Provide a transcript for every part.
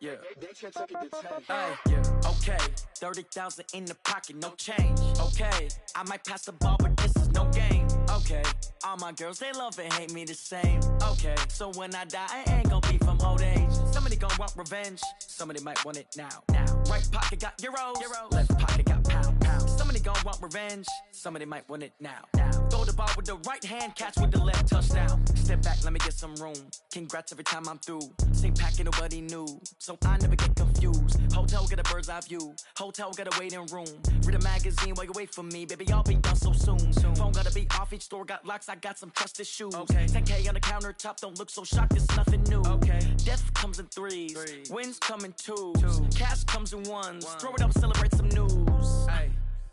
yeah. Yeah, okay. 30,000 in the pocket, no change. Okay, I might pass the ball, but this is no game. Okay, all my girls, they love and hate me the same. Okay, so when I die, I ain't gon' be from old age. Somebody gon' want revenge, somebody might want it now. Right pocket got euros, left pocket got pounds. Somebody gon' want revenge, somebody might want it now. Throw the ball with the right hand, catch with the left, touchdown. Step back, let me get some room. Congrats every time I'm through. Same packet, nobody knew, so I never get confused. Hotel get a bird's eye view, hotel got a waiting room. Read a magazine while you wait for me, baby, I'll be done so soon. Phone gotta be off, each store got locks, I got some trusted shoes. 10K on the countertop, don't look so shocked, it's nothing new. Death comes in threes, wins come in twos, cash comes in ones. Throw it up, celebrate some news.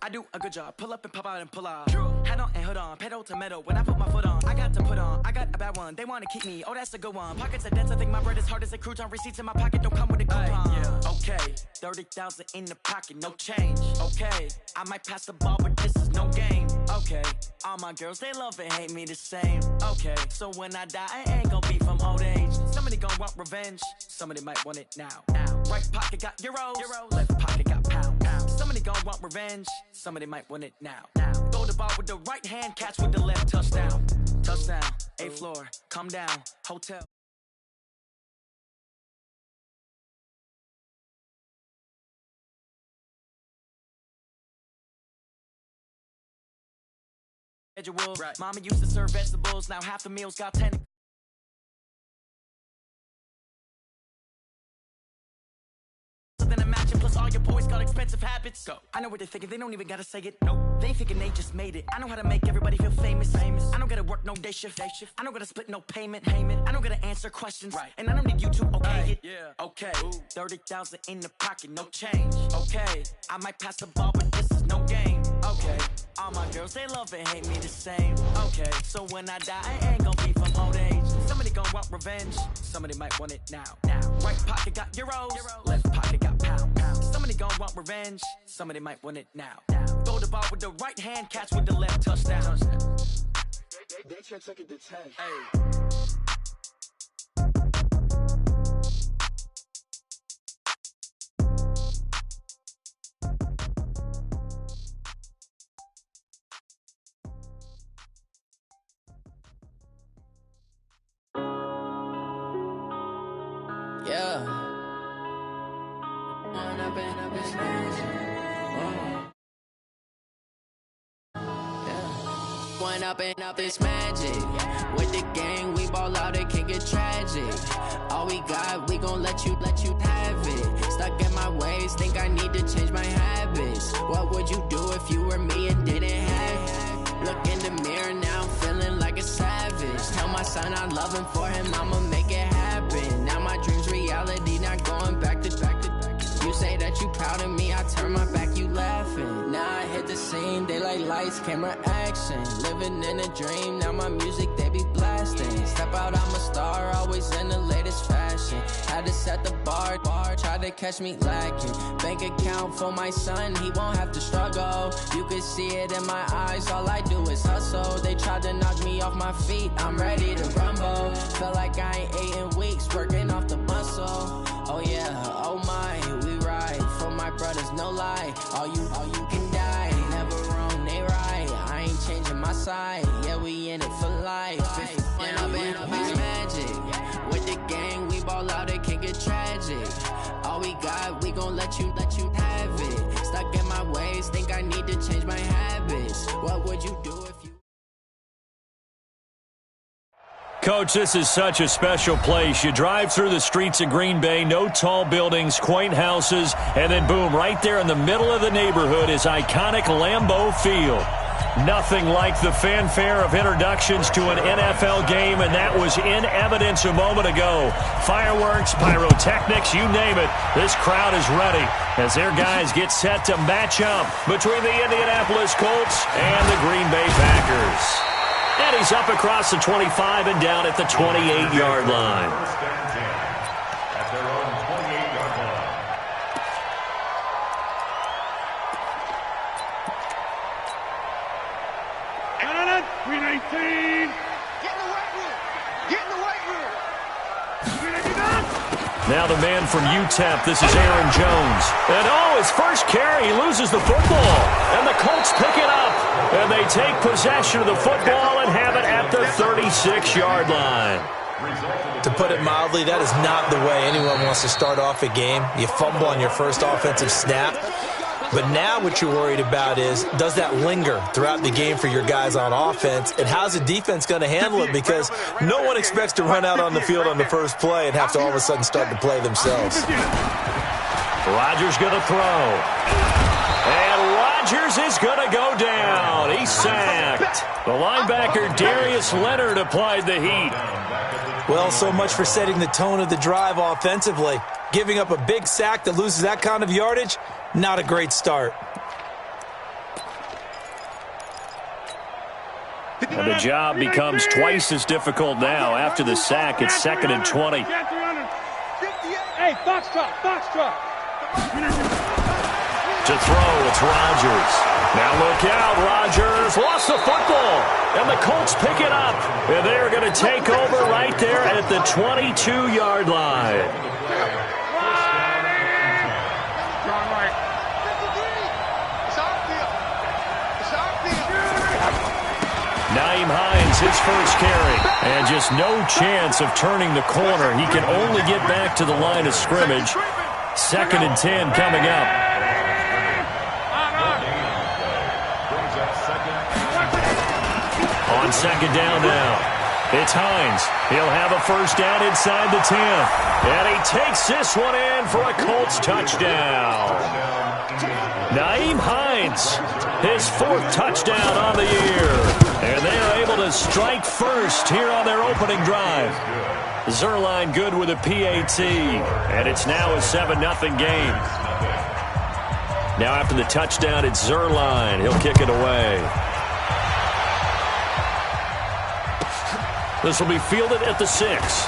I do a good job, pull up and pop out and pull out. Head on and hood on, pedal to metal. When I put my foot on, I got to put on. I got a bad one, they wanna keep me. Oh, that's a good one. Pockets are dense, I think my bread is hard as a crouton. Receipts in my pocket don't come with a coupon. Okay, 30,000 in the pocket, no change. Okay, I might pass the ball, but this is no game. Okay, all my girls, they love and hate me the same. Okay, so when I die, I ain't gon' be from old age. Somebody gon' want revenge, somebody might want it now. Right pocket got euros, left pocket got pounds. Somebody gon' want revenge, somebody might want it now. Throw the ball with the right hand, catch with the left, touchdown. Touchdown, 8th floor, come down, hotel. Right. Mama used to serve vegetables, now half the meals got 10. Plus all your boys got expensive habits. Go. I know what they're thinking, they don't even gotta say it. Nope. They thinking they just made it. I know how to make everybody feel famous. I don't gotta work no day shift. I don't gotta split no payment. I don't gotta answer questions. Right. And I don't need you to okay it. Okay. 30,000 in the pocket, no change. Okay. I might pass the ball, but this is no game. Okay. All my girls, they love and hate me the same. Okay. So when I die, I ain't gon' be from old age. Somebody gon' want revenge, somebody might want it now. Right pocket got euros, left pocket got pounds. Somebody gon' want revenge, somebody might want it now. Throw the ball with the right hand, catch with the left, touchdown. They took it to 10. Up this magic. With the gang, we ball out, it can get tragic. All we got, we gon' let you have it. Stuck in my ways, think I need to change my habits. What would you do if you were me and didn't have it? Look in the mirror now, I'm feeling like a savage. Tell my son I love him, for him I'ma make it happen. Now my dream's reality, not going back to. You say that you proud of me, I turn my back, you laughing. Now I hit the scene, they like lights, camera, action. Living in a dream, now my music, they be blasting. Step out, I'm a star, always in the latest fashion. Had to set the bar, try to catch me lacking. Bank account for my son, he won't have to struggle. You can see it in my eyes, all I do is hustle. They tried to knock me off my feet, I'm ready to rumble. Feel like I ain't ate in weeks, working off the muscle. Oh yeah, oh my, we ride for my brothers, no lie. All you can die, never wrong, they right. I ain't changing my side, yeah, we in it for life. When up it's magic. With the gang, we ball out, it can get tragic. All we got, we gon' let you have it. Stuck in my ways, think I need to change my habits. What would you do if you... Coach, this is such a special place. You drive through the streets of Green Bay, no tall buildings, quaint houses, and then boom, right there in the middle of the neighborhood is iconic Lambeau Field. Nothing like the fanfare of introductions to an NFL game, and that was in evidence a moment ago. Fireworks, pyrotechnics, you name it. This crowd is ready as their guys get set to match up between the Indianapolis Colts and the Green Bay Packers. And he's up across the 25 and down at the 28-yard line. At their own 28-yard line. And 319. Get in the weight room. Get in the weight room. 399. Now the man from UTEP, this is Aaron Jones. And his first carry, he loses the football. And the Colts pick it up. And they take possession of the football and have it at the 36-yard line. To put it mildly, that is not the way anyone wants to start off a game. You fumble on your first offensive snap. But now what you're worried about is, does that linger throughout the game for your guys on offense? And how's the defense going to handle it? Because no one expects to run out on the field on the first play and have to all of a sudden start to play themselves. Rodgers going to throw. And Rodgers is going to go down. He's sacked. The linebacker, Darius Leonard, applied the heat. Well, so much for setting the tone of the drive offensively. Giving up a big sack that loses that kind of yardage, not a great start. And the job becomes twice as difficult now. After the sack, it's 2nd and 20. Hey, box truck. To throw, it's Rodgers. Now look out, Rodgers lost the football. And the Colts pick it up. And they're going to take over right there at the 22-yard line. Nyheim Hines, his first carry. And just no chance of turning the corner. He can only get back to the line of scrimmage. 2nd and 10 coming up. On 2nd down now. It's Hines. He'll have a first down inside the 10. And he takes this one in for a Colts touchdown. Nyheim Hines, his 4th touchdown on the year. And they are able to strike first here on their opening drive. Zerline good with a PAT. And it's now a 7-0 game. Now after the touchdown, it's Zerline. He'll kick it away. This will be fielded at the 6.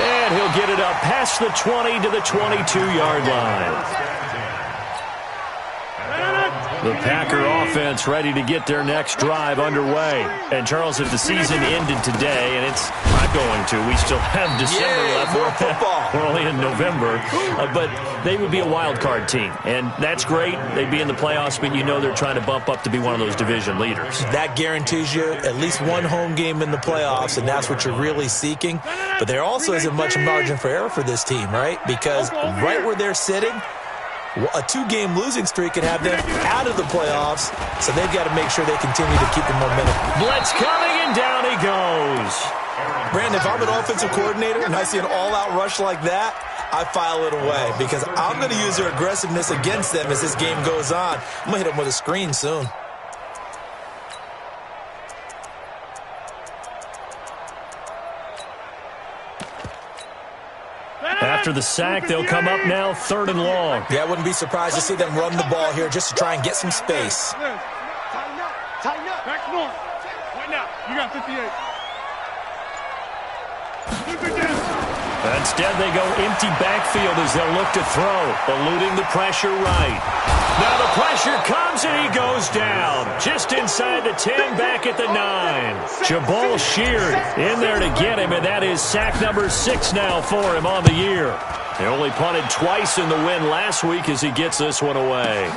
And he'll get it up past the 20 to the 22-yard line. The Packer offense ready to get their next drive underway. And, Charles, if the season ended today, and it's not going to, we still have December left. More football. We're only in November. But they would be a wild card team. And that's great. They'd be in the playoffs, but you know they're trying to bump up to be one of those division leaders. That guarantees you at least one home game in the playoffs, and that's what you're really seeking. But there also isn't much margin for error for this team, right? Because right where they're sitting, a 2-game losing streak could have them out of the playoffs, so they've got to make sure they continue to keep the momentum. Blitz coming, and down he goes. Brandon, if I'm an offensive coordinator and I see an all-out rush like that, I file it away because I'm going to use their aggressiveness against them as this game goes on. I'm going to hit them with a screen soon. After the sack, they'll come up now 3rd and long. Yeah, I wouldn't be surprised to see them run the ball here just to try and get some space. Tighten up. Back north. Right now. You got 58. Instead, they go empty backfield as they'll look to throw, eluding the pressure right. Now the pressure comes, and he goes down. Just inside the 10, back at the 9. Jabal Sheard in there to get him, and that is sack number 6 now for him on the year. They only punted twice in the win last week as he gets this one away.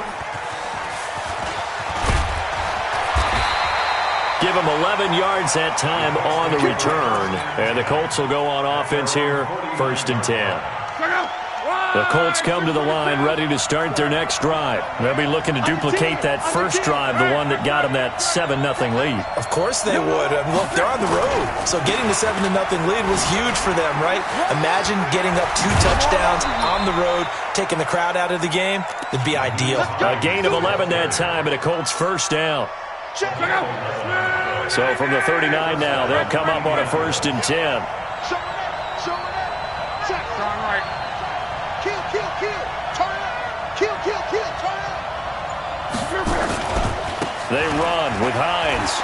Give him 11 yards that time on the return. And the Colts will go on offense here, 1st and 10. The Colts come to the line ready to start their next drive. They'll be looking to duplicate that first drive, the one that got them that 7-0 lead. Of course they would. Look, they're on the road. So getting the 7-0 lead was huge for them, right? Imagine getting up 2 touchdowns on the road, taking the crowd out of the game. It'd be ideal. A gain of 11 that time, and a Colts first down. So from the 39 now, they'll come up on a 1st and 10. They run with Hines.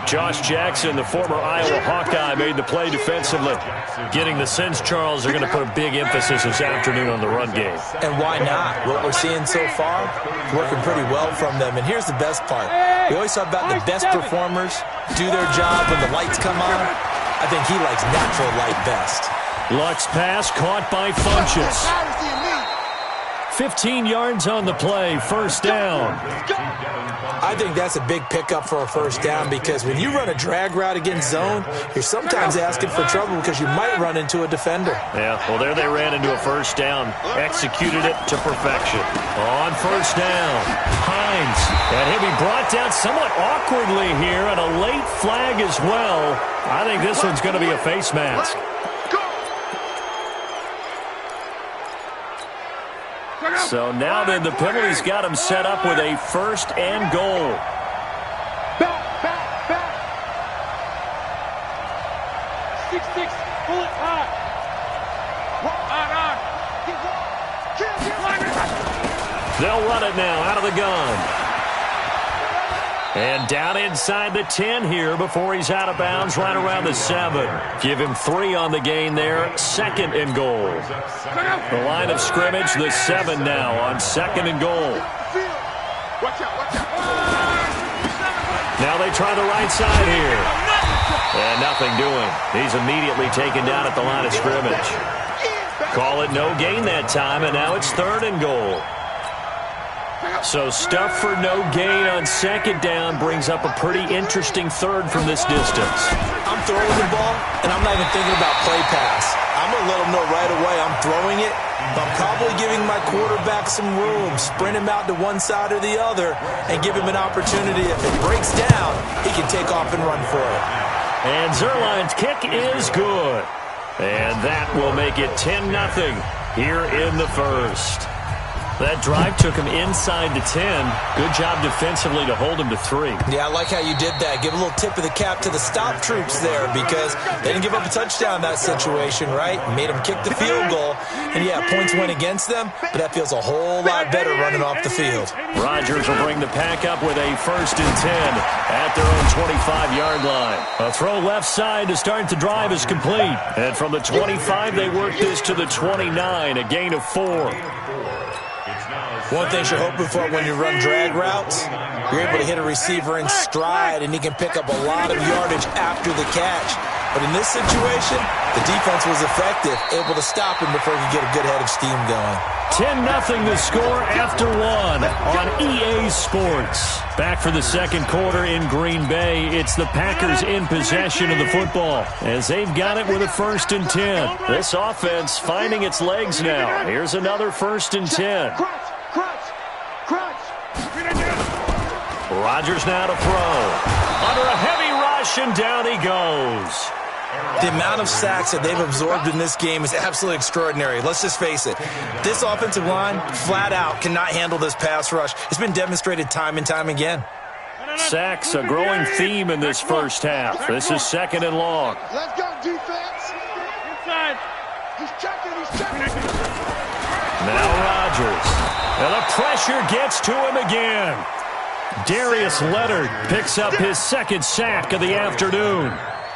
Josh Jackson, the former Iowa Hawkeye, made the play defensively. Getting the sense, Charles, they're going to put a big emphasis this afternoon on the run game. And why not? What we're seeing so far, working pretty well from them. And here's the best part. We always talk about the best performers do their job when the lights come on. I think he likes natural light best. Luck's pass caught by Funchess. 15 yards on the play, first down. I think that's a big pickup for a first down because when you run a drag route against zone, you're sometimes asking for trouble because you might run into a defender. Yeah, well, there they ran into a first down. Executed it to perfection. On first down, Hines. And he'll be brought down somewhat awkwardly here, and a late flag as well. I think this one's going to be a face mask. So now then the penalty's got him set up with a first and goal. Back. 6-6, pull it high. They'll run it now out of the gun. And down inside the 10 here before he's out of bounds right around the 7. Give him 3 on the gain there. Second and goal. The line of scrimmage, the 7 now on second and goal. Now they try the right side here. And nothing doing. He's immediately taken down at the line of scrimmage. Call it no gain that time, and now it's third and goal. So stuff for no gain on second down brings up a pretty interesting third from this distance. I'm throwing the ball, and I'm not even thinking about play pass. I'm going to let him know right away I'm throwing it, but I'm probably giving my quarterback some room, sprint him out to one side or the other, and give him an opportunity. If it breaks down, he can take off and run for it. And Zerline's kick is good. And that will make it 10-0 here in the first. That drive took him inside the 10. Good job defensively to hold him to 3. Yeah, I like how you did that. Give a little tip of the cap to the stop troops there because they didn't give up a touchdown in that situation, right? Made them kick the field goal. And, yeah, points went against them, but that feels a whole lot better running off the field. Rodgers will bring the pack up with a first and 10 at their own 25-yard line. A throw left side to start the drive is complete. And from the 25, they work this to the 29, a gain of 4. One thing you're hoping for when you run drag routes, you're able to hit a receiver in stride, and he can pick up a lot of yardage after the catch. But in this situation, the defense was effective, able to stop him before he could get a good head of steam going. 10-0 the score after 1 on EA Sports. Back for the second quarter in Green Bay. It's the Packers in possession of the football as they've got it with a first and 10. This offense finding its legs now. Here's another first and 10. Rodgers now to throw. Under a heavy rush, and down he goes. The amount of sacks that they've absorbed in this game is absolutely extraordinary. Let's just face it. This offensive line, flat out, cannot handle this pass rush. It's been demonstrated time and time again. Sacks, a growing theme in this first half. This is second and long. Let's go, defense. Inside. He's checking. Now Rodgers. And the pressure gets to him again. Darius Leonard picks up his second sack of the afternoon.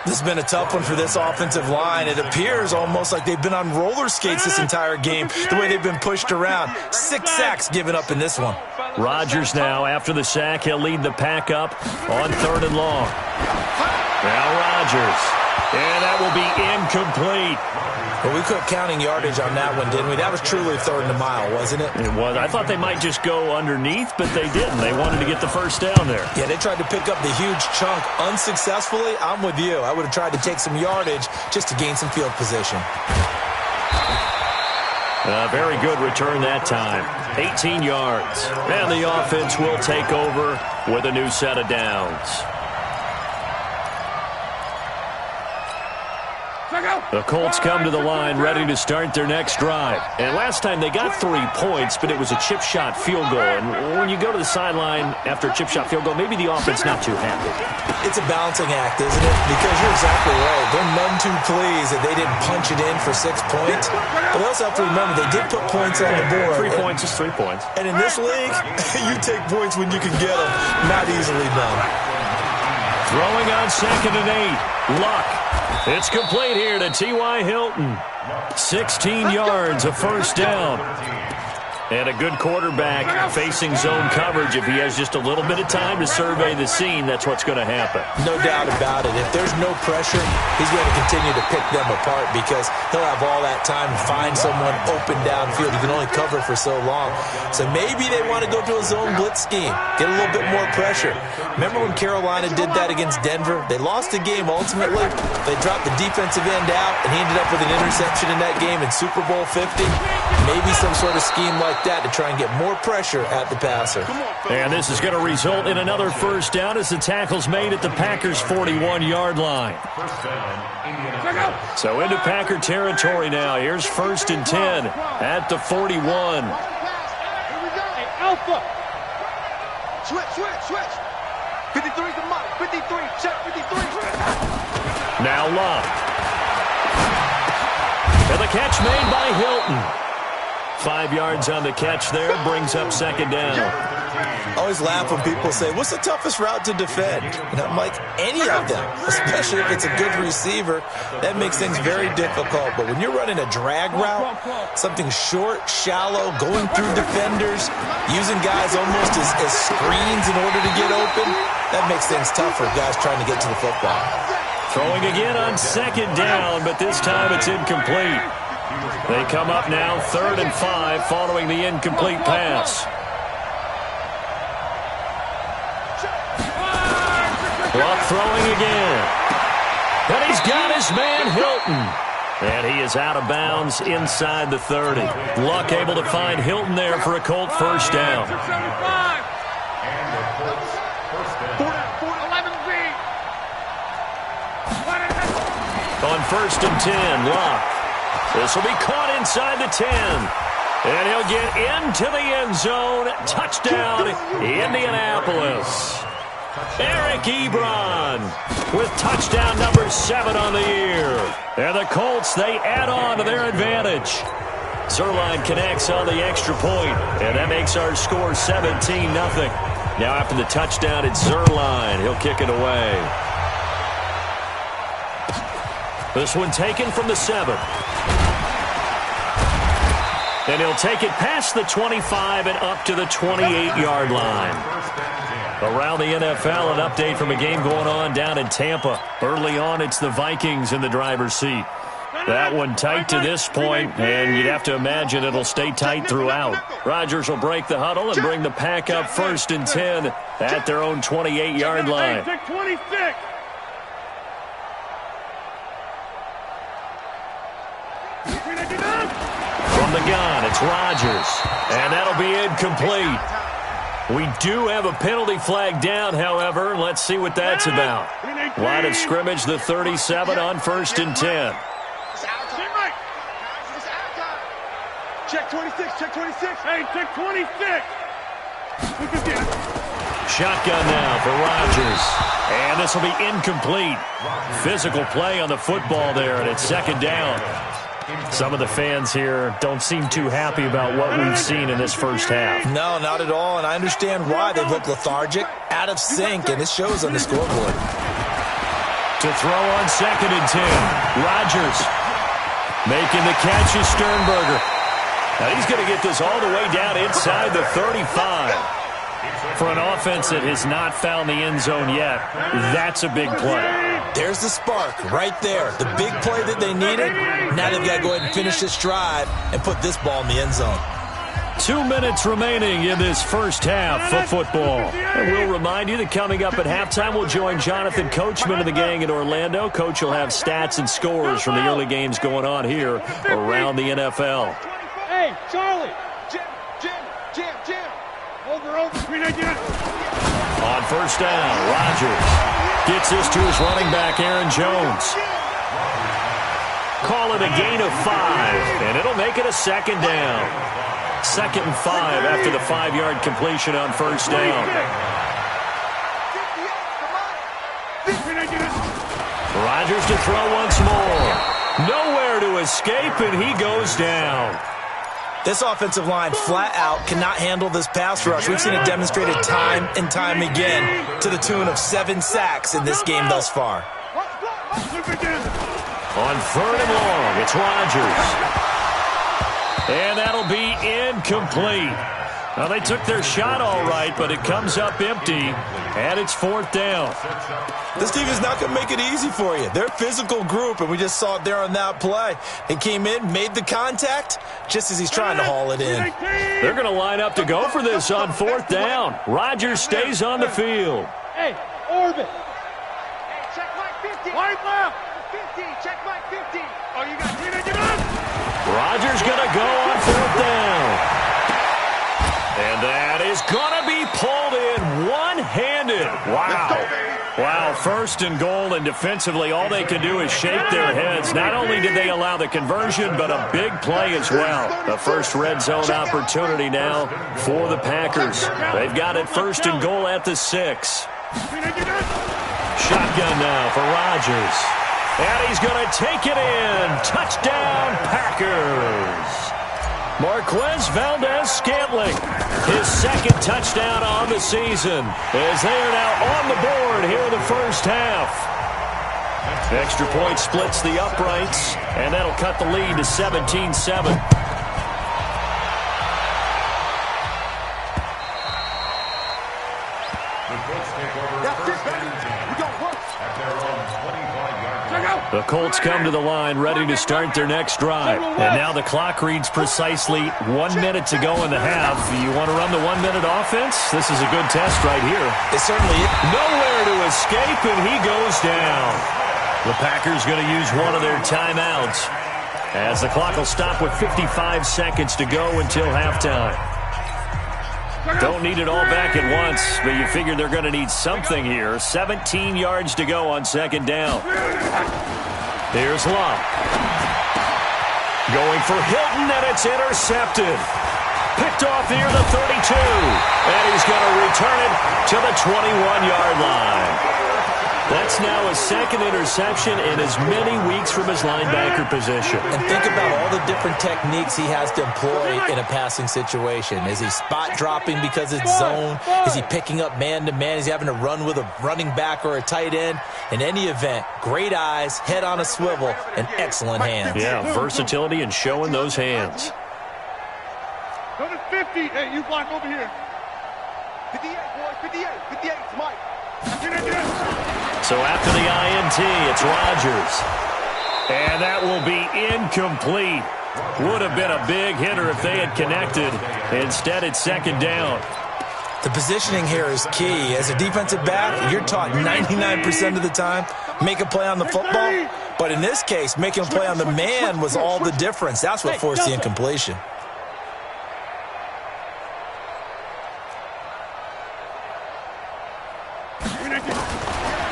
This has been a tough one for this offensive line. It appears almost like they've been on roller skates this entire game, the way they've been pushed around. 6 sacks given up in this one. Rodgers now, after the sack, he'll lead the pack up on third and long. Now Rodgers. And that will be incomplete. Well, we quit counting yardage on that one, didn't we? That was truly third and a mile, wasn't it? It was. I thought they might just go underneath, but they didn't. They wanted to get the first down there. Yeah, they tried to pick up the huge chunk unsuccessfully. I'm with you. I would have tried to take some yardage just to gain some field position. Very good return that time. 18 yards. And the offense will take over with a new set of downs. The Colts come to the line ready to start their next drive. And last time they got 3 points, but it was a chip shot field goal. And when you go to the sideline after a chip shot field goal, maybe the offense not too happy. It's a balancing act, isn't it? Because you're exactly right. They're none too pleased that they didn't punch it in for 6 points. But they also have to remember they did put points on the board. 3 points is 3 points. And in this league, you take points when you can get them. Not easily done. Throwing on second and 8. Luck. It's complete here to T.Y. Hilton. 16 yards, a first down. And a good quarterback facing zone coverage. If he has just a little bit of time to survey the scene, that's what's going to happen. No doubt about it. If there's no pressure, he's going to continue to pick them apart because he'll have all that time to find someone open downfield. He can only cover for so long. So maybe they want to go to a zone blitz scheme, get a little bit more pressure. Remember when Carolina did that against Denver? They lost the game ultimately. They dropped the defensive end out, and he ended up with an interception in that game in Super Bowl 50. Maybe some sort of scheme like that to try and get more pressure at the passer. And this is going to result in another first down as the tackle's made at the Packers' 41-yard line. So into Packer territory now. Here's 1st and 10 at the 41. Hey, Alpha. Switch. 53's the money. 53. Check 53. Now Love. And the catch made by Hilton. 5 yards on the catch there, brings up 2nd down. I always laugh when people say, what's the toughest route to defend? And I'm like, any of them, especially if it's a good receiver. That makes things very difficult. But when you're running a drag route, something short, shallow, going through defenders, using guys almost as screens in order to get open, that makes things tough for guys trying to get to the football. Throwing again on 2nd down, but this time it's incomplete. They come up now 3rd and 5 following the incomplete pass. Luck throwing again. And he's got his man Hilton. And he is out of bounds inside the 30. Luck able to find Hilton there for a Colt first down. On 1st and 10, Luck. This will be caught inside the 10. And he'll get into the end zone. Touchdown, Indianapolis. Eric Ebron with touchdown number 7 on the year. And the Colts, they add on to their advantage. Zerline connects on the extra point, and that makes our score 17-0. Now after the touchdown, it's Zerline. He'll kick it away. This one taken from the 7. And he'll take it past the 25 and up to the 28-yard line. Around the NFL, an update from a game going on down in Tampa. Early on, it's the Vikings in the driver's seat. That one tight to this point, and you'd have to imagine it'll stay tight throughout. Rodgers will break the huddle and bring the pack up 1st and 10 at their own 28-yard line. Take 26. From the gun, it's Rodgers, and that'll be incomplete. We do have a penalty flag down, however. Let's see what that's about. Line of scrimmage, the 37 on 1st and 10. Check 26, check 26. Hey, check 26. Shotgun now for Rodgers. And this will be incomplete. Physical play on the football there, and it's 2nd down. Some of the fans here don't seem too happy about what we've seen in this first half. No, not at all, and I understand why. They look lethargic, out of sync, and it shows on the scoreboard. To throw on 2nd and 10. Rodgers making the catch is Sternberger. Now he's going to get this all the way down inside the 35. For an offense that has not found the end zone yet, that's a big play. There's the spark right there. The big play that they needed. Now they've got to go ahead and finish this drive and put this ball in the end zone. 2 minutes remaining in this first half of football. And we'll remind you that coming up at halftime, we'll join Jonathan Coachman and the gang in Orlando. Coach will have stats and scores from the early games going on here around the NFL. Hey, Charlie. Jim. Over. On 1st down, Rodgers gets this to his running back, Aaron Jones. Call it a gain of 5, and it'll make it a 2nd down. 2nd and 5 after the 5-yard completion on 1st down. Rodgers to throw once more. Nowhere to escape, and he goes down. This offensive line flat out cannot handle this pass rush. We've seen it demonstrated time and time again to the tune of 7 sacks in this game thus far. On 3rd and long, it's Rodgers. And that'll be incomplete. Well, they took their shot all right, but it comes up empty, and it's 4th down. This team is not going to make it easy for you. They're a physical group, and we just saw it there on that play. They came in, made the contact, just as he's trying to haul it in. They're going to line up to go for this on 4th down. Rodgers stays on the field. Hey, orbit. Hey, check Mike 50. Wide left. 50. Check Mike 50. Oh, you got it. Rodgers going to go on 4th down. And that is going to be pulled in one-handed. Wow. Wow, 1st and goal, and defensively all they can do is shake their heads. Not only did they allow the conversion, but a big play as well. The first red zone opportunity now for the Packers. They've got it 1st and goal at the 6. Shotgun now for Rodgers. And he's going to take it in. Touchdown, Packers. Marquez Valdez-Scantling, his 2nd touchdown on the season, as they are now on the board here in the first half. Extra point splits the uprights, and that'll cut the lead to 17-7. The Colts come to the line ready to start their next drive. And now the clock reads precisely 1 minute to go in the half. You want to run the 1-minute offense? This is a good test right here. It certainly is. Nowhere to escape, and he goes down. The Packers going to use one of their timeouts, as the clock will stop with 55 seconds to go until halftime. Don't need it all back at once, but you figure they're going to need something here. 17 yards to go on 2nd down. Here's Love. Going for Hilton, and it's intercepted. Picked off near the 32. And he's going to return it to the 21-yard line. That's now his 2nd interception in as many weeks from his linebacker position. And think about all the different techniques he has to employ in a passing situation. Is he spot dropping because it's zone? Is he picking up man-to-man? Is he having to run with a running back or a tight end? In any event, great eyes, head on a swivel, and excellent hands. Yeah, versatility and showing those hands. Go to 50. Hey, you block over here. 58, boys. 58. 58. It's Mike. So after the INT, it's Rodgers. And that will be incomplete. Would have been a big hitter if they had connected. Instead, it's 2nd down. The positioning here is key. As a defensive back, you're taught 99% of the time, make a play on the football. But in this case, making a play on the man was all the difference. That's what forced the incompletion.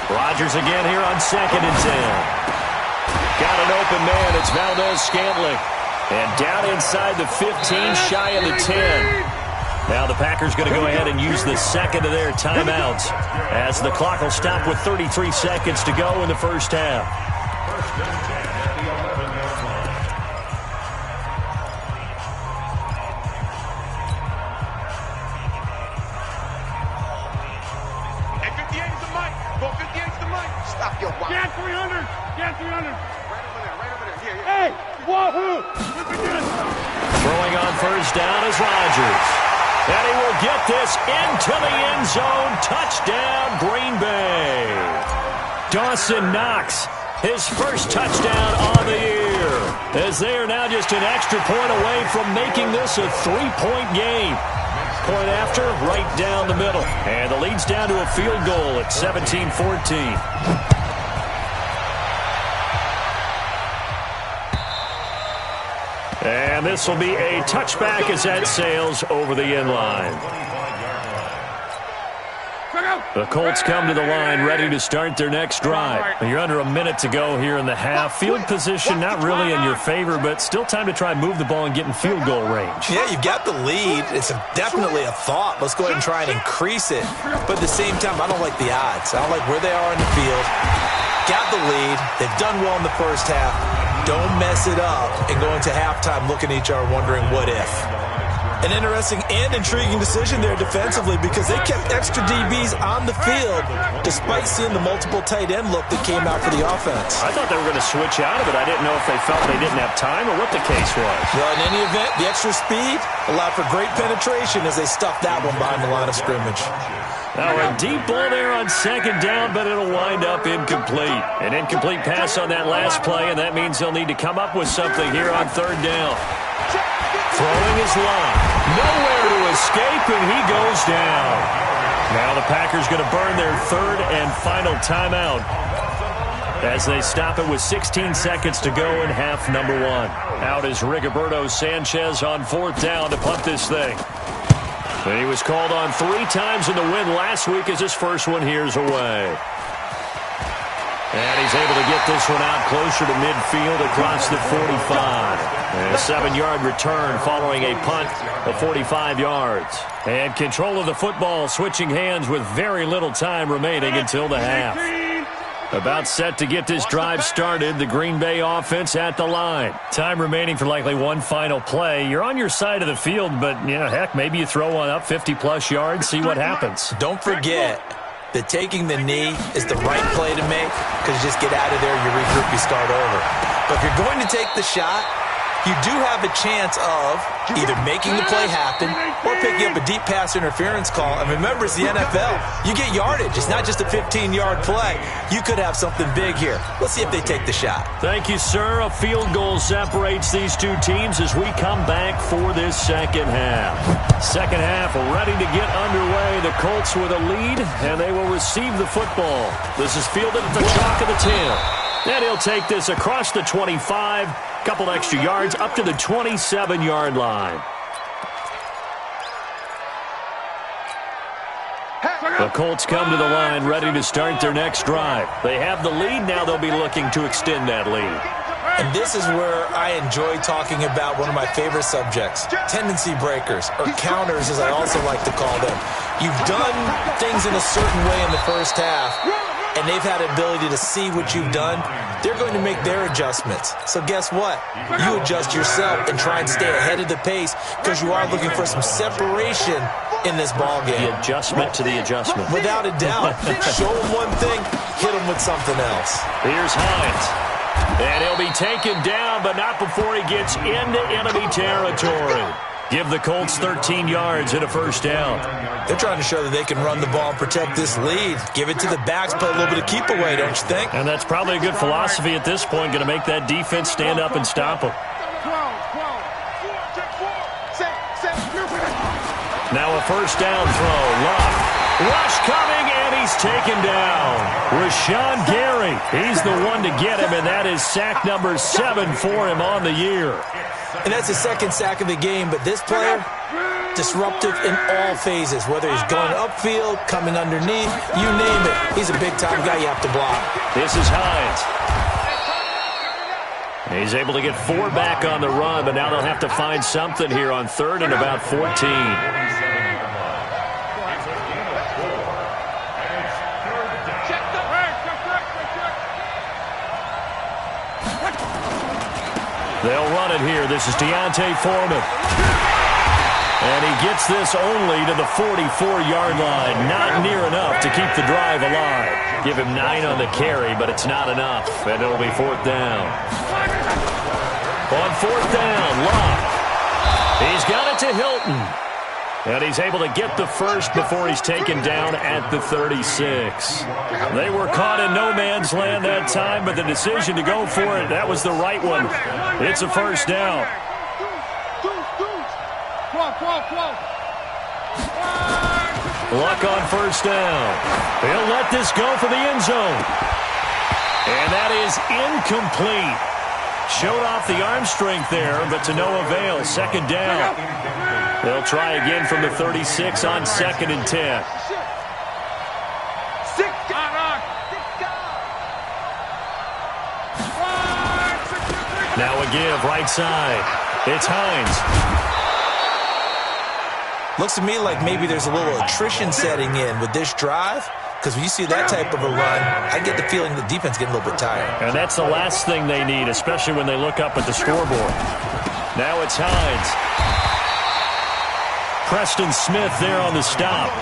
Rodgers again here on 2nd and 10. Got an open man. It's Valdez-Scantling. And down inside the 15, shy of the 10. Now the Packers going to go ahead and use the 2nd of their timeouts, as the clock will stop with 33 seconds to go in the first half. Get 300! Get 300! Right over there. Yeah. Hey! Wahoo! Throwing on 1st down is Rodgers. And he will get this into the end zone. Touchdown, Green Bay. Dawson Knox, his first touchdown on the year, as they are now just an extra point away from making this a 3-point game. Point after, right down the middle. And the lead's down to a field goal at 17-14. And this will be a touchback as that sails over the end line. The Colts come to the line ready to start their next drive. You're under a minute to go here in the half. Field position not really in your favor, but still time to try and move the ball and get in field goal range. Yeah, you've got the lead. It's definitely a thought. Let's go ahead and try and increase it. But at the same time, I don't like the odds. I don't like where they are in the field. Got the lead. They've done well in the first half. Don't mess it up and go into halftime looking at each other wondering what if. An interesting and intriguing decision there defensively because they kept extra DBs on the field despite seeing the multiple tight end look that came out for the offense. I thought they were going to switch out of it. I didn't know if they felt they didn't have time or what the case was. Well, in any event, the extra speed allowed for great penetration as they stuffed that one behind the line of scrimmage. Now a deep ball there on second down, but it'll wind up incomplete. An incomplete pass on that last play, and that means they'll need to come up with something here on third down. Throwing his line. Nowhere to escape, and he goes down. Now the Packers going to burn their third and final timeout as they stop it with 16 seconds to go in half number one. Out is Rigoberto Sanchez on fourth down to punt this thing. And he was called on 3 times in the win last week as his first one here's away. And he's able to get this one out closer to midfield across the 45. And a 7-yard return following a punt of 45 yards. And control of the football switching hands with very little time remaining until the half. About set to get this drive started, the Green Bay offense at the line. Time remaining for likely one final play. You're on your side of the field, but, heck, maybe you throw one up 50-plus yards, see what happens. Don't forget that taking the knee is the right play to make because you just get out of there, you regroup, you start over. But if you're going to take the shot, you do have a chance of either making the play happen or picking up a deep pass interference call. And remember, it's the NFL. You get yardage. It's not just a 15-yard play. You could have something big here. Let's see if they take the shot. Thank you, sir. A field goal separates these two teams as we come back for this second half. Second half ready to get underway. The Colts with a lead, and they will receive the football. This is fielded at the chalk of the 10. And he'll take this across the 25. Couple extra yards up to the 27-yard line. The Colts come to the line ready to start their next drive. They have the lead. Now they'll be looking to extend that lead. And this is where I enjoy talking about one of my favorite subjects, tendency breakers, or counters as I also like to call them. You've done things in a certain way in the first half, and they've had the ability to see what you've done. They're going to make their adjustments. So guess what? You adjust yourself and try and stay ahead of the pace because you are looking for some separation in this ball game. The adjustment to the adjustment. Without a doubt. Show them one thing, hit them with something else. Here's Hines. And he'll be taken down, but not before he gets into enemy territory. Give the Colts 13 yards and a first down. They're trying to show that they can run the ball and protect this lead. Give it to the backs, play a little bit of keep away, don't you think? And that's probably a good philosophy at this point, going to make that defense stand up and stop them. Now a first down throw. Love. Rush coming, and he's taken down. Rashawn Gary, he's the one to get him, and that is sack number 7 for him on the year. And that's the second sack of the game, but this player, disruptive in all phases, whether he's going upfield, coming underneath, you name it. He's a big-time guy you have to block. This is Hines. He's able to get 4 back on the run, but now they'll have to find something here on third and about 14. They'll run it here. This is Deontay Foreman. And he gets this only to the 44-yard line. Not near enough to keep the drive alive. Give him 9 on the carry, but it's not enough. And it'll be fourth down. On fourth down, Love. He's got it to Hilton. And he's able to get the first before he's taken down at the 36. They were caught in no man's land that time, but the decision to go for it, that was the right one. It's a first down. Luck on first down. He'll let this go for the end zone. And that is incomplete. Showed off the arm strength there, but to no avail. Second down. They'll try again from the 36 on 2nd and 10. Now a give, right side. It's Hines. Looks to me like maybe there's a little attrition setting in with this drive. Because when you see that type of a run, I get the feeling the defense getting a little bit tired. And that's the last thing they need, especially when they look up at the scoreboard. Now it's Hines. Preston Smith there on the stop.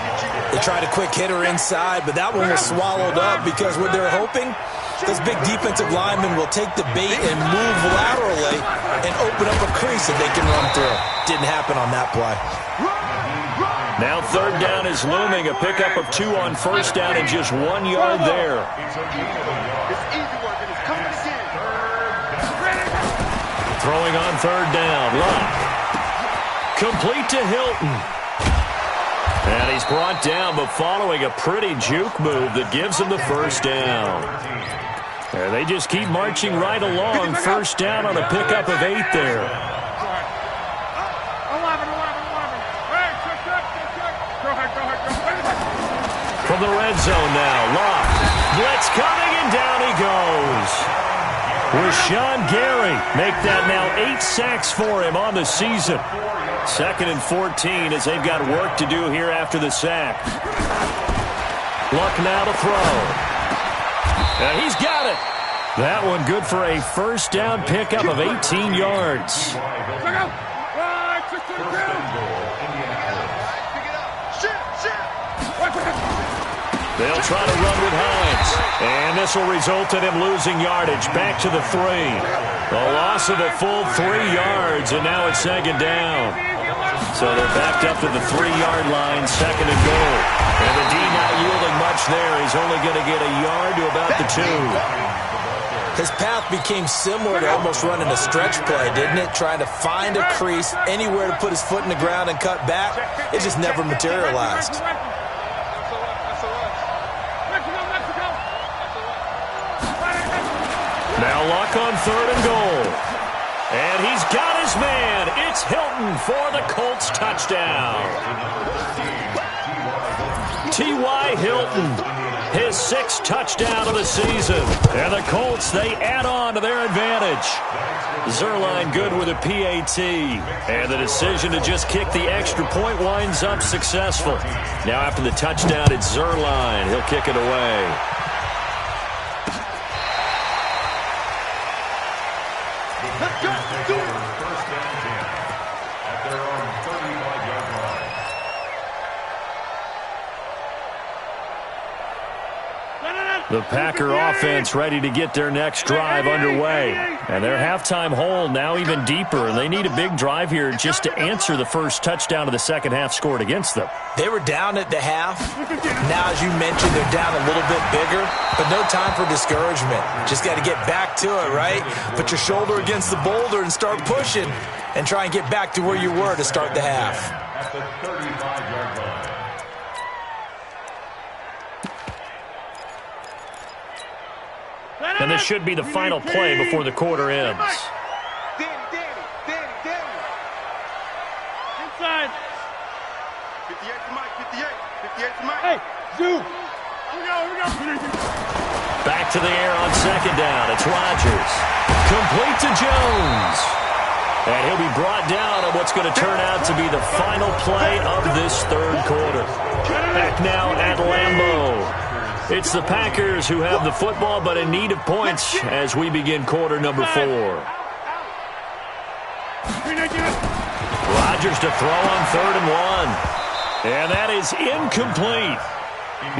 They tried a quick hitter inside, but that one was swallowed up because what they're hoping, those big defensive linemen will take the bait and move laterally and open up a crease that they can run through. Didn't happen on that play. Now third down is looming. A pickup of 2 on first down and just 1 yard there. Throwing on third down. Luck. Complete to Hilton. And he's brought down, but following a pretty juke move that gives him the first down. And they just keep marching right along. First down on a pickup of 8 there. From the red zone now, Locke. Blitz coming, and down he goes. Rashawn Gary make that now 8 sacks for him on the season. 2nd and 14 as they've got work to do here after the sack. Luck now to throw. And he's got it. That one good for a first down pickup of 18 yards. They'll try to run with Hines. And this will result in him losing yardage. Back to the 3. A loss of a full 3 yards, and now it's 2nd down. So they're backed up to the 3-yard line, 2nd and goal. And the D not yielding much there. He's only going to get a yard to about the 2. His path became similar to almost running a stretch play, didn't it? Trying to find a crease, anywhere to put his foot in the ground and cut back. It just never materialized. Now Luck on 3rd and goal. And he's got his man. It's Hilton for the Colts touchdown. T.Y. Hilton, his 6th touchdown of the season. And the Colts, they add on to their advantage. Zerline good with a PAT. And the decision to just kick the extra point winds up successful. Now after the touchdown, it's Zerline. He'll kick it away. The Packer offense ready to get their next drive underway. And their halftime hole now even deeper, and they need a big drive here just to answer the first touchdown of the second half scored against them. They were down at the half. Now, as you mentioned, they're down a little bit bigger, but no time for discouragement. Just got to get back to it, right? Put your shoulder against the boulder and start pushing and try and get back to where you were to start the half. At the 35-yard line. And this should be the final play before the quarter ends. Danny. Inside. 58 to Mike, 58 to Mike. Hey, Zoo. Here we go. Back to the air on 2nd down. It's Rodgers. Complete to Jones. And he'll be brought down on what's going to turn out to be the final play of this 3rd quarter. Back now at Lambeau. It's the Packers who have the football, but in need of points as we begin quarter number 4. Rodgers to throw on 3rd and 1. And that is incomplete.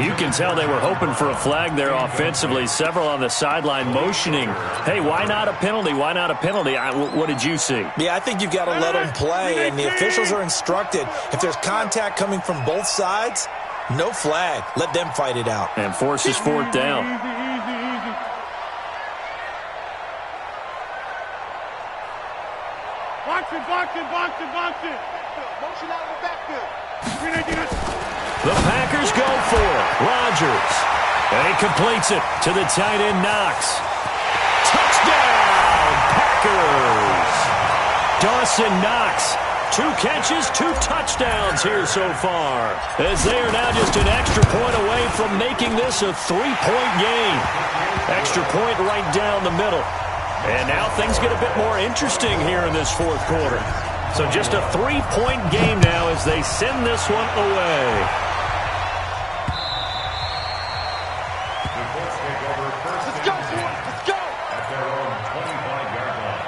You can tell they were hoping for a flag there offensively. Several on the sideline motioning, hey, why not a penalty? Why not a penalty? What did you see? Yeah, I think you've got to let them play, and the officials are instructed. If there's contact coming from both sides, no flag. Let them fight it out. And forces 4th down. Box it. Motion out of the backfield. The Packers go for it. Rodgers. And he completes it to the tight end, Knox. Touchdown, Packers. Dawson Knox. 2 catches, 2 touchdowns here so far. As they are now just an extra point away from making this a 3-point game. Extra point right down the middle. And now things get a bit more interesting here in this 4th quarter. So just a 3-point game now as they send this one away. Let's go. At their own 25-yard line.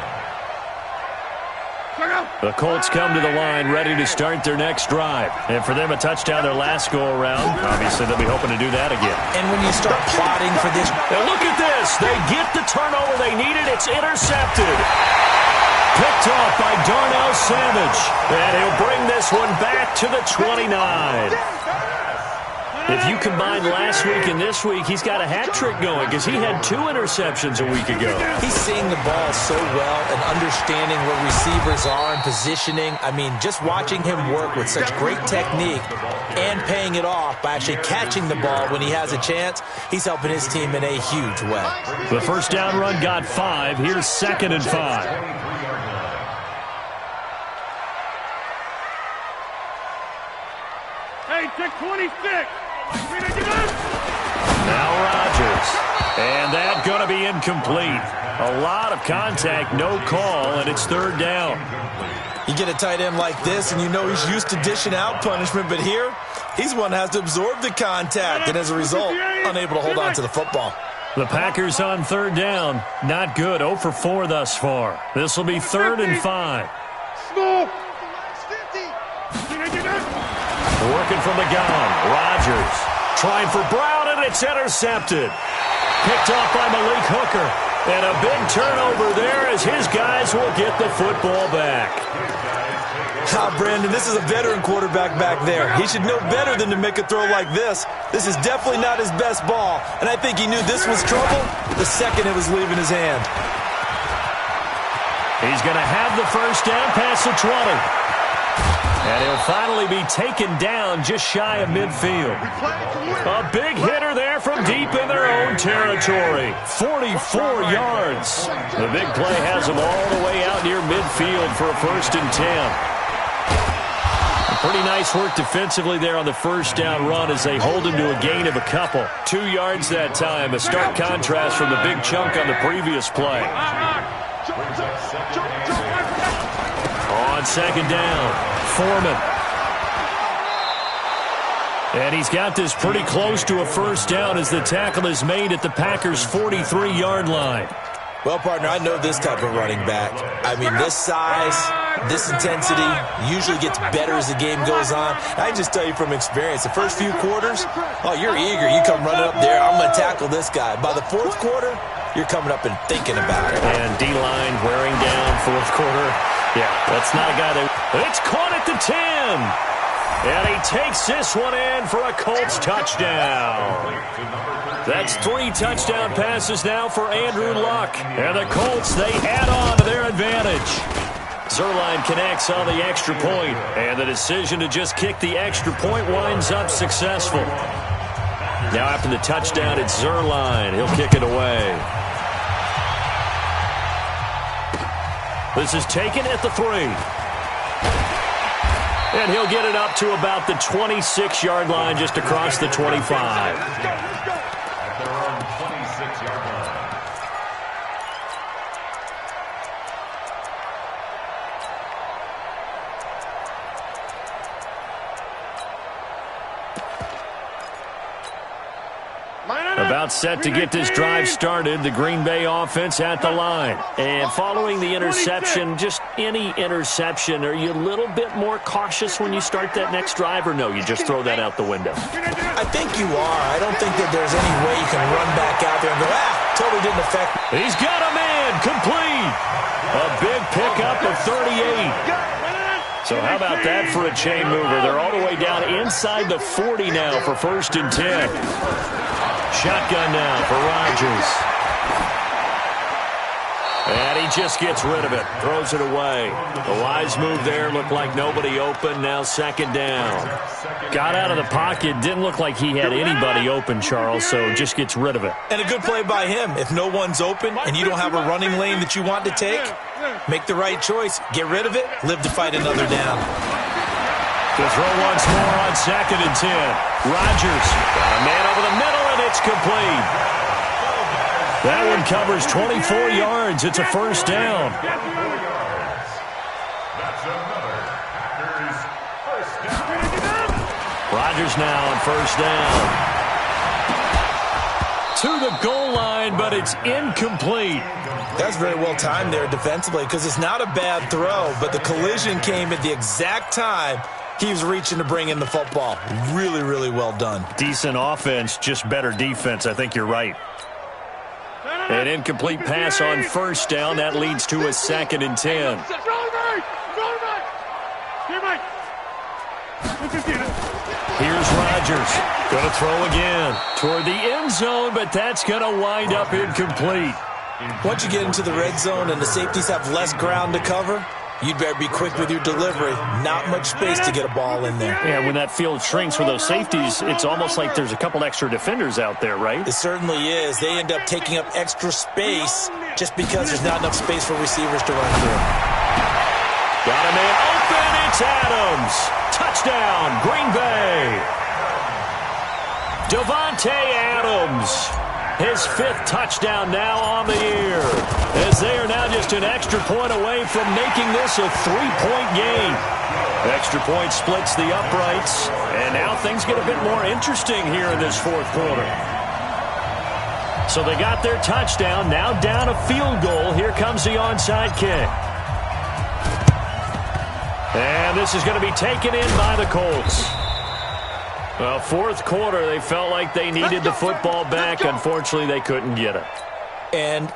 Check out. The Colts come to the line ready to start their next drive. And for them, a touchdown their last go-around. Obviously, they'll be hoping to do that again. And when you start plotting for this... And look at this. They get the turnover they needed. It's intercepted. Picked off by Darnell Savage. And he'll bring this one back to the 29. If you combine last week and this week, he's got a hat trick going because he had 2 interceptions a week ago. He's seeing the ball so well and understanding where receivers are and positioning. I mean, just watching him work with such great technique and paying it off by actually catching the ball when he has a chance, he's helping his team in a huge way. The first down run got 5. Here's 2nd and 5. Hey, check 26. Now Rodgers. And that's going to be incomplete. A lot of contact, no call, and it's 3rd down. You get a tight end like this, and you know he's used to dishing out punishment, but here, he's one that has to absorb the contact, and as a result, unable to hold on to the football. The Packers on 3rd down. Not good. 0 for 4 thus far. This will be 3rd and 5. Small. Working from the gun. Rodgers trying for Brown, and it's intercepted. Picked off by Malik Hooker. And a big turnover there as his guys will get the football back. Brandon, this is a veteran quarterback back there. He should know better than to make a throw like this. This is definitely not his best ball, and I think he knew this was trouble the second it was leaving his hand. He's going to have the first down past the 20. And he'll finally be taken down just shy of midfield. A big hitter there from deep in their own territory. 44 yards. The big play has him all the way out near midfield for a 1st and 10. Pretty nice work defensively there on the first down run as they hold him to a gain of a couple. 2 yards that time, a stark contrast from the big chunk on the previous play. On 2nd down, Foreman. And he's got this pretty close to a first down as the tackle is made at the Packers' 43-yard line. Well, partner, I know this type of running back. I mean, this size, this intensity usually gets better as the game goes on. I can just tell you from experience, the first few quarters, oh, you're eager. You come running up there, I'm going to tackle this guy. By the 4th quarter, you're coming up and thinking about it. And D-line wearing down 4th quarter. Yeah, that's not a guy that... It's caught at the 10. And he takes this one in for a Colts touchdown. That's 3 touchdown passes now for Andrew Luck. And the Colts, they add on to their advantage. Zuerlein connects on the extra point. And the decision to just kick the extra point winds up successful. Now after the touchdown, it's Zuerlein. He'll kick it away. This is taken at the 3. And he'll get it up to about the 26-yard line, just across the 25. About set to get this drive started, the Green Bay offense at the line. And following the interception, just any interception, are you a little bit more cautious when you start that next drive, or no, you just throw that out the window? I think you are. I don't think that there's any way you can run back out there and go, totally didn't affect me. He's got a man, complete. A big pickup of 38. So how about that for a chain mover? They're all the way down inside the 40 now for 1st and 10. Shotgun now for Rodgers. And he just gets rid of it. Throws it away. The wise move there. Looked like nobody open. Now 2nd down. Got out of the pocket. Didn't look like he had anybody open, Charles, so just gets rid of it. And a good play by him. If no one's open and you don't have a running lane that you want to take, make the right choice. Get rid of it. Live to fight another down. To throw once more on 2nd and 10. Rodgers got a man over the middle, and it's complete. That one covers 24 yards. It's a 1st down. Rodgers now on 1st down. to the goal line, but it's incomplete. That's very well timed there defensively because it's not a bad throw, but the collision came at the exact time he was reaching to bring in the football. Really, really well done. Decent offense, just better defense. I think you're right. An incomplete pass on first down. That leads to a 2nd and 10. Here's Rodgers. Going to throw again toward the end zone, but that's going to wind up incomplete. Once you get into the red zone and the safeties have less ground to cover, you'd better be quick with your delivery. Not much space to get a ball in there. Yeah, when that field shrinks with those safeties, it's almost like there's a couple extra defenders out there, right? It certainly is. They end up taking up extra space just because there's not enough space for receivers to run through. Got a man open. It's Adams. Touchdown, Green Bay. Davante Adams. His 5th touchdown now on the year, as they are now just an extra point away from making this a 3-point game. Extra point splits the uprights, and now things get a bit more interesting here in this 4th quarter. So they got their touchdown, now down a field goal. Here comes the onside kick. And this is going to be taken in by the Colts. Well, 4th quarter, they felt like they needed the football back. Unfortunately, they couldn't get it. And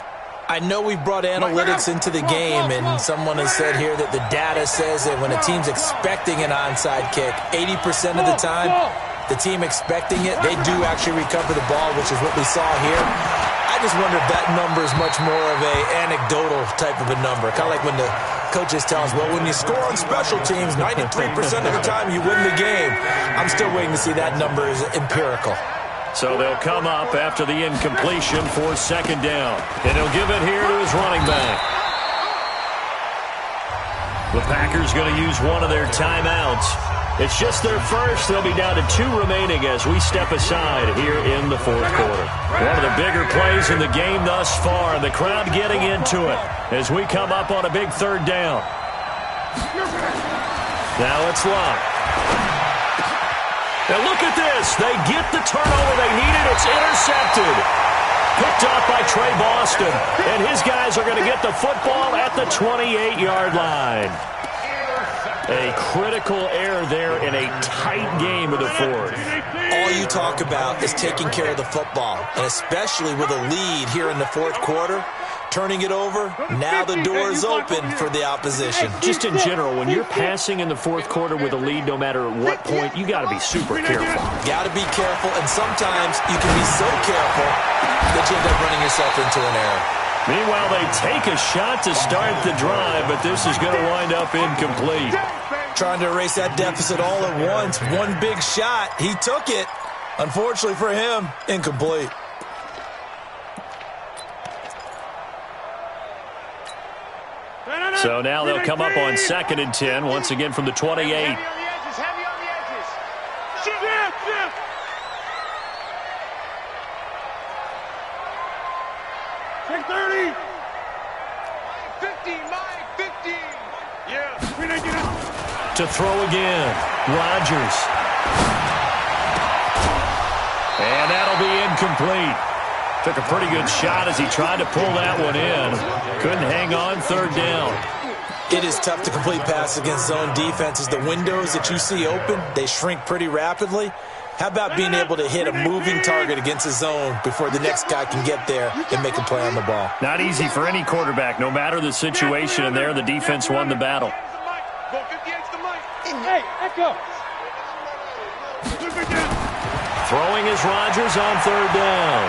I know we brought analytics into the game, and someone has said here that the data says that when a team's expecting an onside kick, 80% of the time, the team expecting it, they do actually recover the ball, which is what we saw here. I just wonder if that number is much more of a anecdotal type of a number. Kind of like when the coaches tell us, well, when you score on special teams, 93% of the time you win the game. I'm still waiting to see that number is empirical. So they'll come up after the incompletion for 2nd down. And he'll give it here to his running back. The Packers going to use one of their timeouts. It's just their first. They'll be down to 2 remaining as we step aside here in the 4th quarter. One of the bigger plays in the game thus far. The crowd getting into it as we come up on a big 3rd down. Now it's Love. And look at this. They get the turnover they needed. It's intercepted. Picked off by Trey Boston. And his guys are going to get the football at the 28-yard line. A critical error there in a tight game of the 4th. All you talk about is taking care of the football, and especially with a lead here in the 4th quarter, turning it over, now the door is open for the opposition. Just in general, when you're passing in the 4th quarter with a lead, no matter what point, you got to be super careful. Got to be careful, and sometimes you can be so careful that you end up running yourself into an error. Meanwhile, they take a shot to start the drive, but this is going to wind up incomplete. Trying to erase that deficit all at once. One big shot. He took it. Unfortunately for him, incomplete. So now they'll come up on 2nd and 10, once again from the 28. Check 30. 15, Mike, 15. Yeah. To throw again, Rodgers. And that'll be incomplete. Took a pretty good shot as he tried to pull that one in. Couldn't hang on 3rd down. It is tough to complete passes against zone defenses. The windows that you see open, they shrink pretty rapidly. How about being able to hit a moving target against a zone before the next guy can get there and make a play on the ball? Not easy for any quarterback, no matter the situation, and there the defense won the battle. Hey, echo. Throwing is Rodgers on 3rd down.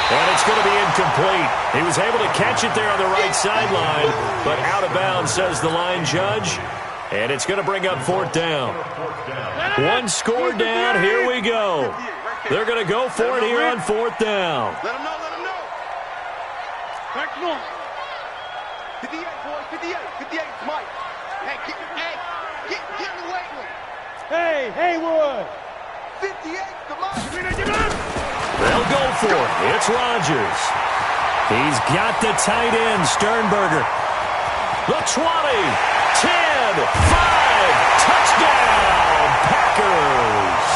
And it's going to be incomplete. He was able to catch it there on the right sideline, but out of bounds, says the line judge. And it's going to bring up 4th down. One score down. Here we go. They're going to go for it here on 4th down. Let him know, let him know. Back to normal. 58, boys, 58, 58, Mike. Hey, get in the weight room. Hey, Haywood. 58, come on. They'll go for it. It's Rodgers. He's got the tight end, Sternberger. The 20, 10, 5, touchdown, Packers.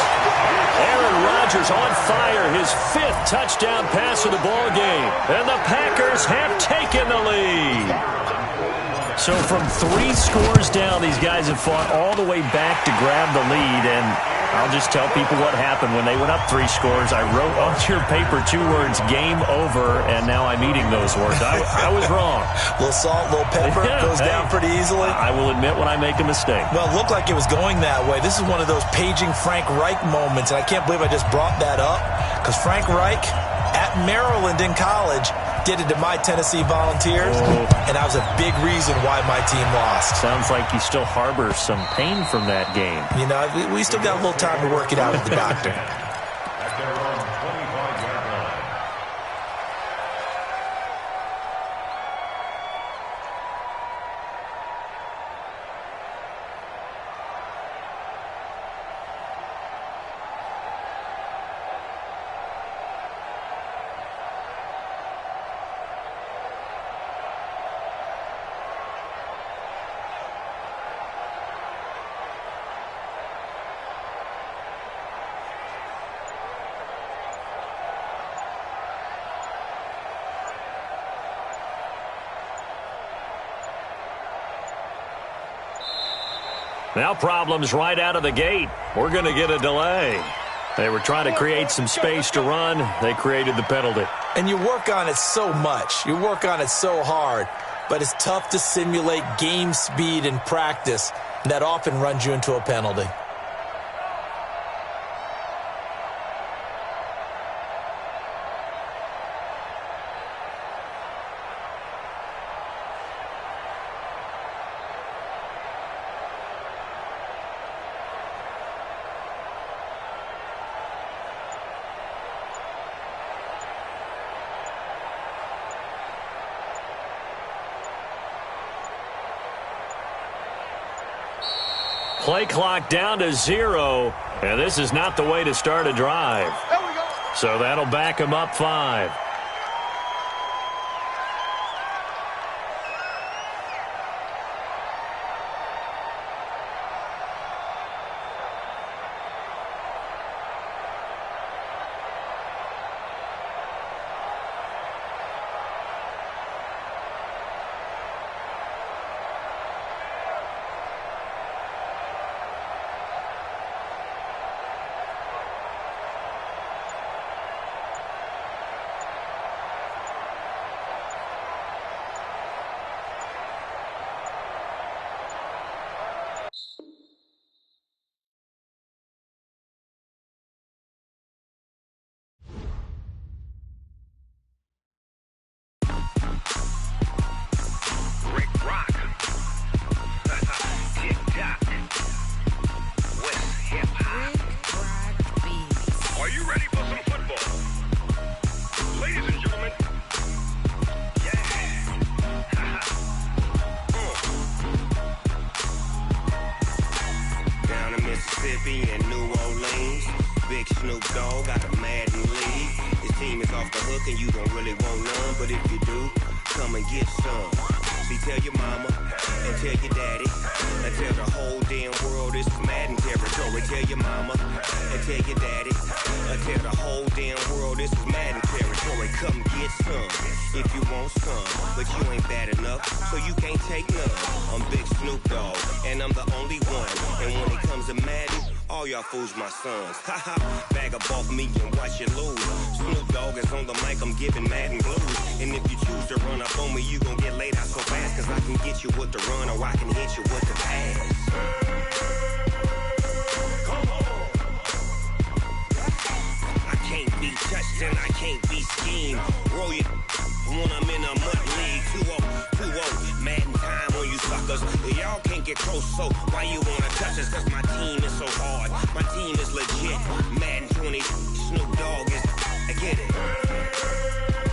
Aaron Rodgers Rodgers on fire, his 5th touchdown pass of the ball game. And the Packers have taken the lead. So from 3 scores down, these guys have fought all the way back to grab the lead. And I'll just tell people what happened when they went up 3 scores. I wrote on your paper 2 words, game over, and now I'm eating those words. I was wrong. A little salt, a little pepper, goes down pretty easily. I will admit when I make a mistake. Well, it looked like it was going that way. This is one of those paging Frank Reich moments, and I can't believe I just brought that up, because Frank Reich at Maryland in college did it to my Tennessee Volunteers, and that was a big reason why my team lost. Sounds like you still harbor some pain from that game. You know, we still got a little time to work it out with the doctor. At their own 25-yard line. Now problems right out of the gate. We're going to get a delay. They were trying to create some space to run. They created the penalty. And you work on it so much. You work on it so hard. But it's tough to simulate game speed in practice. And that often runs you into a penalty. Play clock down to 0, and this is not the way to start a drive. There we go. So that'll back him up 5. Fools my sons. Haha, bag up off me and watch you lose. Snoop Dogg is on the mic, I'm giving Madden blues. And if you choose to run up on me, you gon' get laid out so fast. Cause I can get you with the run or I can hit you with the pass. Come on. I can't be touched and I can't be schemed. Roll you when I'm in a mud league. 2-0, Madden time on you suckers. Y'all can't get close, so why you wanna touch us? Cause my team is so hard. My team is legit. Madden 20, Snoop Dogg is. I get it.